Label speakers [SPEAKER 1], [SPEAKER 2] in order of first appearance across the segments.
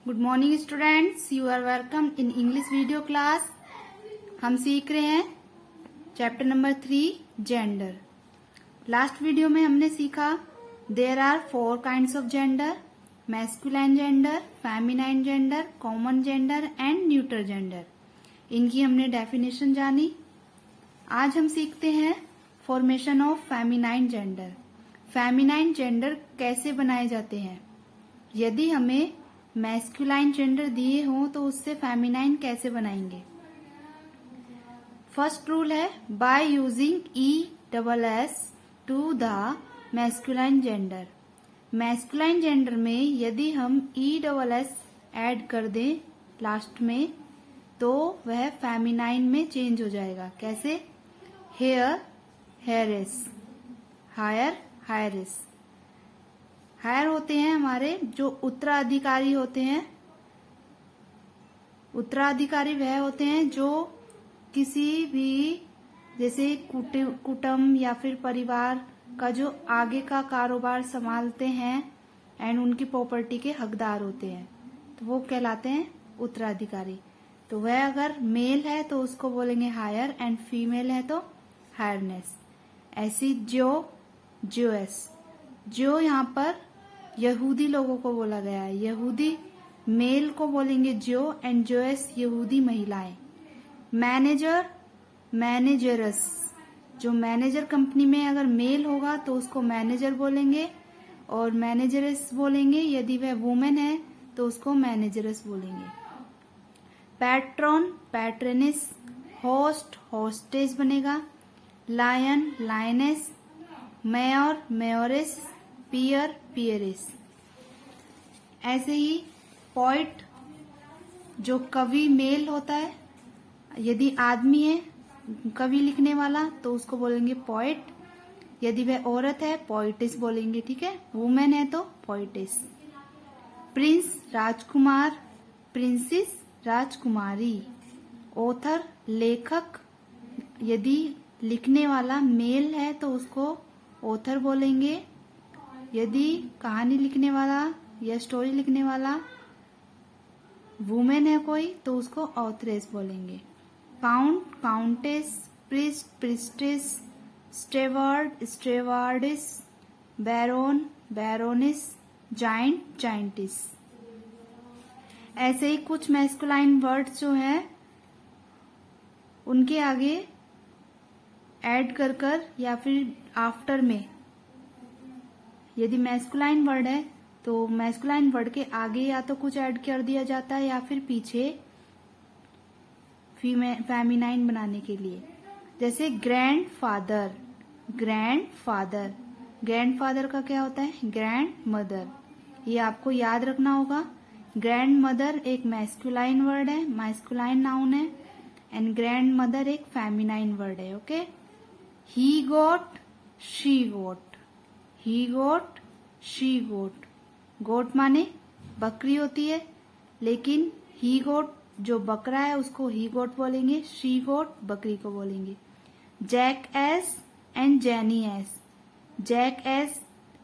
[SPEAKER 1] Good morning students, you are welcome in English video class. हम सीख रहे हैं chapter number 3 gender. Last video में हमने सीखा there are 4 kinds of gender, masculine gender, feminine gender, common gender and neutral gender. इनकी हमने definition जानी। आज हम सीखते हैं formation of feminine gender. Feminine gender कैसे बनाए जाते हैं, यदि हमें मैस्कुलाइन जेंडर दिए हों तो उससे फेमिनाइन कैसे बनाएंगे। फर्स्ट रूल है by using ESS to the masculine gender. Masculine gender में यदि हम ESS ऐड कर दें लास्ट में तो वह फेमिनाइन में चेंज हो जाएगा। कैसे? Heir, heiress, heir, heiress. Heir होते हैं हमारे जो उत्तराधिकारी होते हैं। उत्तराधिकारी वह होते हैं जो किसी भी जैसे कुटुंब या फिर परिवार का जो आगे का कारोबार संभालते हैं एंड उनकी प्रॉपर्टी के हकदार होते हैं, तो वो कहलाते हैं उत्तराधिकारी। तो वह अगर मेल है तो उसको बोलेंगे हायर एंड फीमेल है तो हायरनेस। ऐसी जोएस, जो यहाँ पर यहूदी लोगों को बोला गया है। यहूदी मेल को बोलेंगे जो एंड जोएस यहूदी महिलाएं। मैनेजर, मैनेजरस, जो मैनेजर कंपनी में अगर मेल होगा तो उसको मैनेजर बोलेंगे और मैनेजरस बोलेंगे। यदि वह वुमेन है तो उसको मैनेजरस बोलेंगे। पैट्रॉन, पैट्रनिस, होस्ट, होस्टेस बनेगा। लायन, लायनेस, मेयर, मेयोरिस, पियर, पियरिस। ऐसे ही पोइट, जो कवि मेल होता है, यदि आदमी है कवि लिखने वाला तो उसको बोलेंगे पोइट। यदि वह औरत है पोइटिस बोलेंगे। ठीक है, वुमेन है तो पोइटिस। प्रिंस, राजकुमार, प्रिंसेस, राजकुमारी। ऑथर, लेखक, यदि लिखने वाला मेल है तो उसको ऑथर बोलेंगे। यदि कहानी लिखने वाला या स्टोरी लिखने वाला वुमेन है कोई तो उसको ऑथरेस बोलेंगे। Count, countess, priest, priestess, steward, stewardess, baron, baroness, giant, giantess. ऐसे ही कुछ मैस्कुलाइन वर्ड्स जो हैं उनके आगे ऐड कर या फिर आफ्टर में, यदि मैस्कुलाइन वर्ड है तो मैस्कुलाइन वर्ड के आगे या तो कुछ ऐड कर दिया जाता है या फिर पीछे फेमिनाइन बनाने के लिए। जैसे grand father, grand father. Grand father का क्या होता है? Grand mother. ये आपको याद रखना होगा। ग्रैंड मदर एक मैस्कुलाइन वर्ड है, मैस्कुलाइन नाउन है, एंड ग्रैंड मदर एक फेमिनाइन वर्ड है। Okay. He goat, she goat. He goat, she goat. Goat माने बकरी होती है, लेकिन ही गोट जो बकरा है उसको ही गोट बोलेंगे, शी गोट बकरी को बोलेंगे। Jack ass and jenny ass. Jack ass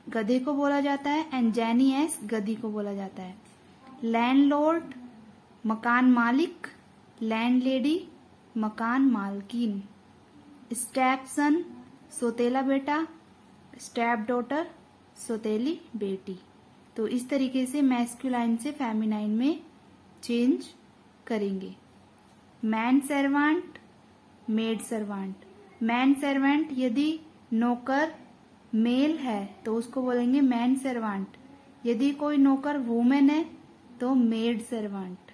[SPEAKER 1] गधे को बोला जाता है एंड जेनी एस गधी को बोला जाता है। लैंडलॉर्ड मकान मालिक, लैंडलेडी मकान मालकिन। स्टेपसन सोतेला बेटा, स्टेप डॉटर सोतेली बेटी। तो इस तरीके से मैस्कुलाइन से फेमिनाइन में चेंज करेंगे। Man servant, maid servant. Man servant यदि नौकर मेल है तो उसको बोलेंगे मैन सर्वेंट। यदि कोई नौकर वुमेन है तो मेड सर्वेंट।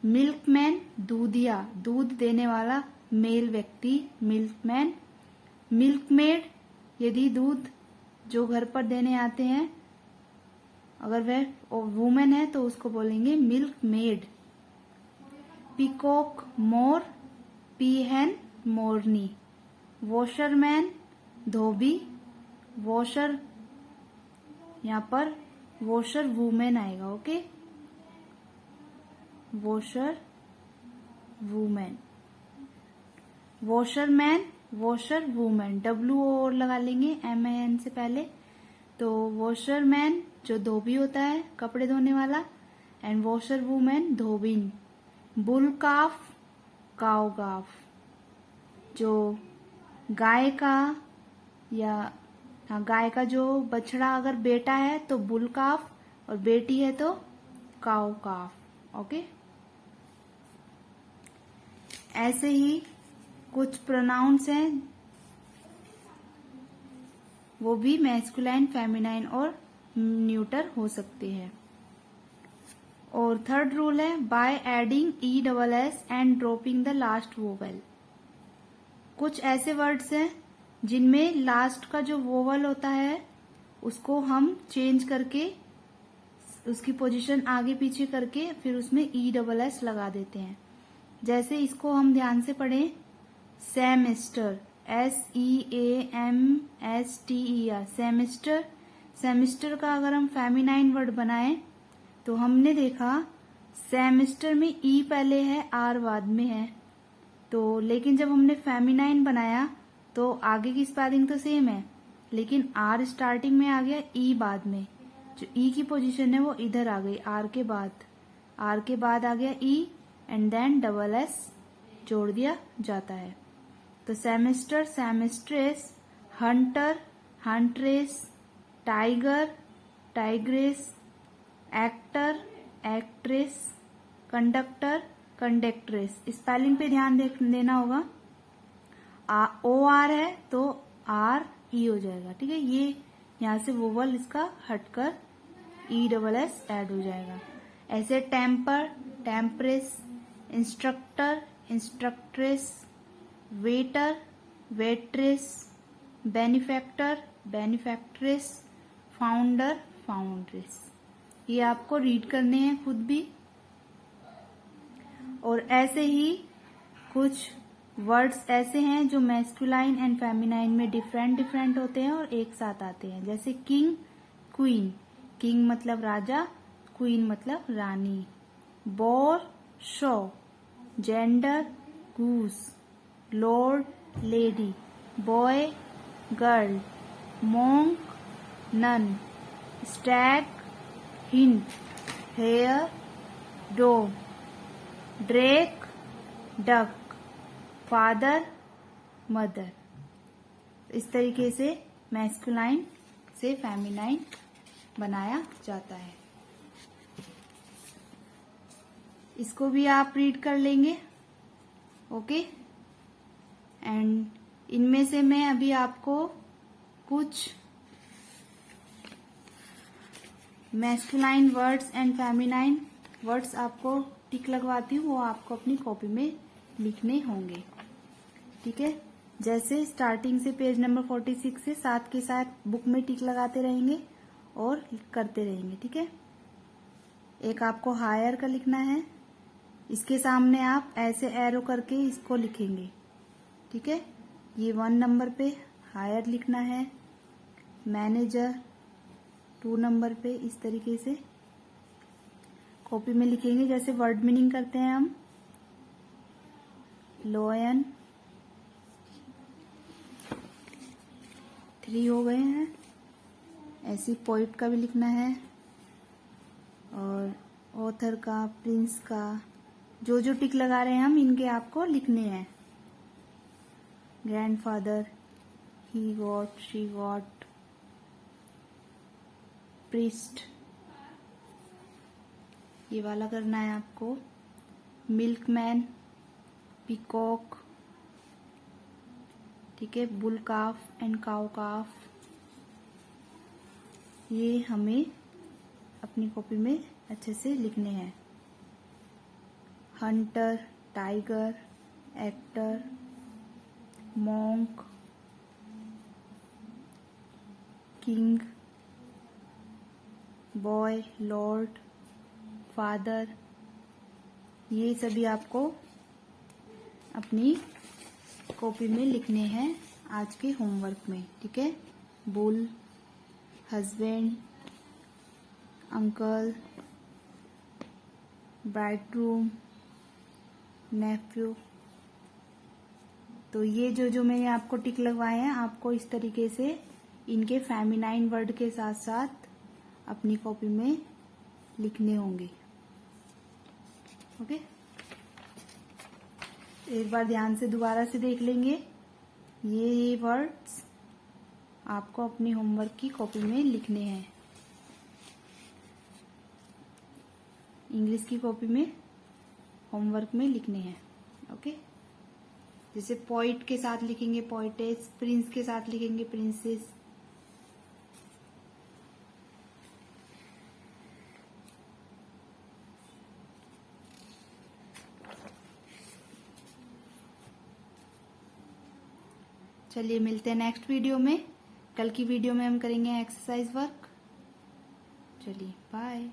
[SPEAKER 1] मिल्कमैन, दूधिया, दूध देने वाला मेल व्यक्ति, मिल्कमैन। मिल्कमेड, यदि दूध जो घर पर देने आते हैं अगर वह वुमेन है तो उसको बोलेंगे मिल्क मेड। पीकॉक, मोर, पीहन, मोरनी। वॉशरमैन, धोबी। वॉशर, यहाँ पर वॉशर वुमेन आएगा। Okay, washer women. Washerman, washer women, WO लगा लेंगे MAN से पहले। तो वॉशरमैन जो धोबी होता है कपड़े धोने वाला, एंड वॉशर वुमेन धोबिन, बुल काफ काउ काफ, जो गाय का या गाय का जो बछड़ा अगर बेटा है तो बुल काफ और बेटी है तो काउ काफ। ओके, ऐसे ही कुछ प्रोनाउंस हैं वो भी मैस्कुलाइन, फेमिनाइन और न्यूटर हो सकते हैं। और थर्ड रूल है by adding ESS and dropping the last vowel. कुछ ऐसे वर्ड्स हैं जिनमें लास्ट का जो वोवेल होता है उसको हम चेंज करके उसकी पोजीशन आगे पीछे करके फिर उसमें ESS लगा देते हैं। जैसे इसको हम ध्यान से पढ़ें, सेमेस्टर, SEAMSTER, सेमेस्टर। सेमेस्टर का अगर हम फेमिनाइन वर्ड बनाएं तो हमने देखा सेमेस्टर में ई पहले है, आर बाद में है। तो लेकिन जब हमने फेमिनाइन बनाया तो आगे की स्पेलिंग तो सेम है, लेकिन आर स्टार्टिंग में आ गया, ई बाद में। जो ई की पोजीशन है वो इधर आ गई, आर के बाद आ गया ई एंड देन SS जोड़ दिया जाता है। तो seamster, seamstress, hunter, huntress, tiger, tigress, actor, actress, conductor, conductress. Spelling पे ध्यान देना होगा। OR है तो RE हो जाएगा, ठीक है। ये यहाँ से वोवल इसका हटकर ESS ऐड हो जाएगा। ऐसे tempter, temptress, instructor, instructress, waiter, waitress, benefactor, benefactress, founder, foundress. ये आपको रीड करने हैं खुद भी। और ऐसे ही कुछ वर्ड्स ऐसे हैं जो मैस्कुलाइन एंड फेमिनाइन में डिफरेंट होते हैं और एक साथ आते हैं। जैसे किंग, क्वीन। किंग मतलब राजा, क्वीन मतलब रानी। Boar, sow. Gander, goose. Lord, lady. Boy, girl. Monk, nun. Stag, hind. Hare, dog. Drake, duck. Father, mother. इस तरीके से मैस्कुलाइन से फेमिनाइन बनाया जाता है। इसको भी आप रीड कर लेंगे। ओके, एंड इनमें से मैं अभी आपको कुछ masculine words and feminine words आपको टिक लगवाती हूँ, वो आपको अपनी कॉपी में लिखने होंगे, ठीक है। जैसे स्टार्टिंग से पेज नंबर 46 से साथ के साथ बुक में टिक लगाते रहेंगे और करते रहेंगे, ठीक है। एक आपको हायर का लिखना है, इसके सामने आप ऐसे एरो करके इसको लिखेंगे, ठीक है। ये 1 नंबर पे हायर लिखना है, मैनेजर 2 नंबर पे इस तरीके से कॉपी में लिखेंगे। जैसे वर्ड मीनिंग करते हैं हम, लोयन 3 हो गए हैं। ऐसी पोइट का भी लिखना है और ऑथर का, प्रिंस का, जो जो टिक लगा रहे हैं हम इनके आपको लिखने हैं। Grandfather, he got, she got. Priest, ये वाला करना है आपको। मिल्कमैन, पीकॉक, ठीक है। बुल काफ एंड काउ काफ, ये हमें अपनी कॉपी में अच्छे से लिखने हैं। Hunter, tiger, actor, monk, king, boy, Lord, father, ये सभी आपको अपनी कॉपी में लिखने हैं आज के होमवर्क में, ठीक है। Bull, husband, uncle, bridegroom, nephew. तो ये जो मैंने आपको टिक लगवाए हैं, आपको इस तरीके से इनके फेमिनाइन वर्ड के साथ साथ अपनी कॉपी में लिखने होंगे। ओके, एक बार ध्यान से दोबारा से देख लेंगे। ये वर्ड्स आपको अपनी होमवर्क की कॉपी में लिखने हैं, इंग्लिश की कॉपी में होमवर्क में लिखने हैं। ओके, जैसे पोइट के साथ लिखेंगे पोइटेस, प्रिंस के साथ लिखेंगे प्रिंसेस। चलिए मिलते हैं नेक्स्ट वीडियो में। कल की वीडियो में हम करेंगे एक्सरसाइज वर्क। चलिए बाय।